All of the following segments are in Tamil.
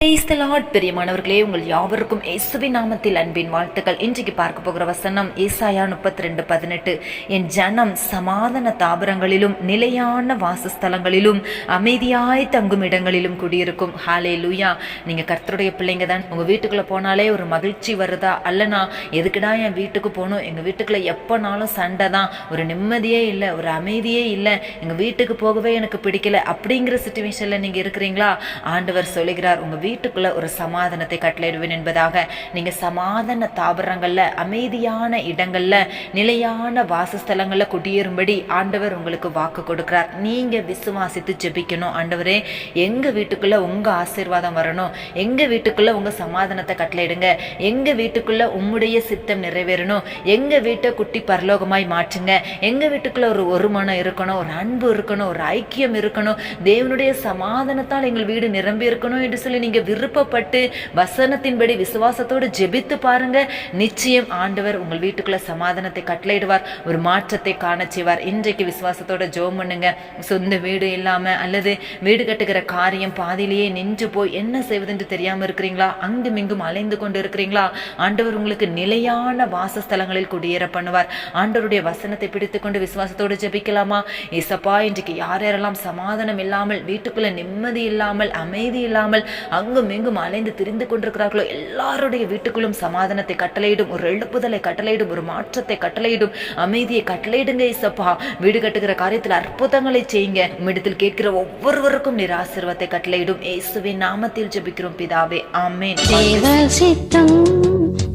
Praise the Lord. பிரியமானவர்களே, உங்கள் யாவருக்கும் இயேசுவின் நாமத்தில் அன்பின் வாழ்த்துக்கள். இன்றைக்கு பார்க்க போகிற வசனம் ஏசாயா 32:18. என் ஜனம் சமாதான தாபரங்களிலும் நிலையான வாசஸ்தலங்களிலும் அமைதியாய் தங்கும் இடங்களிலும் குடியிருக்கும். ஹல்லேலூயா. நீங்க கர்த்தருடைய பிள்ளைங்க தான். உங்க வீட்டுக்குள்ள போனாலே ஒரு மகிழ்ச்சி வருதா? அல்லனா எதுக்குடா என் வீட்டுக்கு போகணும், எங்க வீட்டுக்குள்ள எப்போனாலும் சண்டை தான், ஒரு நிம்மதியே இல்லை, ஒரு அமைதியே இல்லை, எங்க வீட்டுக்கு போகவே எனக்கு பிடிக்கல அப்படிங்கிற சிச்சுவேஷன்ல நீங்க இருக்கிறீங்களா? ஆண்டவர் சொல்லுகிறார், உங்க வீட்டுக்குள்ள ஒரு சமாதானத்தை கட்டளையிடுவேன் என்பதாக. நீங்க சமாதான தாபரங்கள்ல, அமைதியான இடங்கள்ல, நிலையான வாசஸ்தலங்கள்ல குடியேறும்படி ஆண்டவர் உங்களுக்கு வாக்கு கொடுக்கிறார். நீங்க விசுவாசித்து ஜெபிக்கணும். ஆண்டவரே, எங்க வீட்டுக்குள்ள உங்க ஆசீர்வாதம் வரணும், எங்க வீட்டுக்குள்ள உங்க சமாதானத்தை கட்டளையிடுங்க, எங்க வீட்டுக்குள்ள உம்முடைய சித்தம் நிறைவேறணும், எங்க வீட்டை குட்டி பரலோகமாய் மாற்றுங்க, எங்க வீட்டுக்குள்ள ஒரு மனம் இருக்கணும், ஒரு அன்பு இருக்கணும், ஒரு ஐக்கியம் இருக்கணும், தேவனுடைய சமாதானத்தால் எங்கள் வீடு நிரம்பி இருக்கணும் என்று சொல்லி நீங்க விருப்பப்பட்டு வசனத்தின்படி விசுவாசத்தோடு ஜெபித்து பாருங்க. நிச்சயம் ஆண்டவர் உங்கள் வீட்டுக்குள்ள சமாதானத்தை கட்டளையிடுவார், ஒரு மாற்றத்தை காண செய்வார். இன்றைக்கு விசுவாசத்தோட ஜெபம் பண்ணுங்க. சொந்த வீடு இல்லாம அல்லது வீடு கட்டுகிற காரியம் பாதியிலேயே நின்று போய் என்ன செய்வதென்று தெரியாம இருக்கிறீங்களா? அங்கும் இங்கும் அலைந்து கொண்டு இருக்கிறீங்களா? ஆண்டவர் உங்களுக்கு நிலையான வாசஸ்தலங்களில் குடியேற பண்ணுவார். ஆண்டவருடைய வசனத்தை பிடித்துக்கொண்டு விசுவாசத்தோடு ஜெபிக்கலாமா? ஏசப்பா, இன்றைக்கு யாரெல்லாம் சமாதானம் இல்லாமல், வீட்டுக்குள்ள நிம்மதி இல்லாமல், அமைதி இல்லாமல் அங்கும் எங்கும் அலைந்து திரிந்து கொண்டிருக்கிறார்களோ, எல்லாருடைய வீட்டுக்குள்ளும் சமாதானத்தை கட்டளையிடும், ஒரு எழுப்புதலை கட்டளையிடும், ஒரு மாற்றத்தை கட்டளையிடும், அமைதியை கட்டளையிடுங்க. இசப்பா, வீடு கட்டுகிற காரியத்தில் அற்புதங்களை செய்யுங்க. உம்மிடத்தில் கேட்கிற ஒவ்வொருவருக்கும் நீர் ஆசீர்வாதத்தை கட்டளையிடும். இயேசுவின் நாமத்தில் ஜெபிக்கிறோம் பிதாவே, ஆமென். தேவ சித்தம்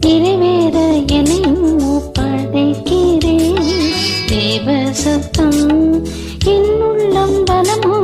நிறைவேற என்னை ஒப்படைக்கிறேன். தேவ சத்தம் என் உள்ளம் பலமா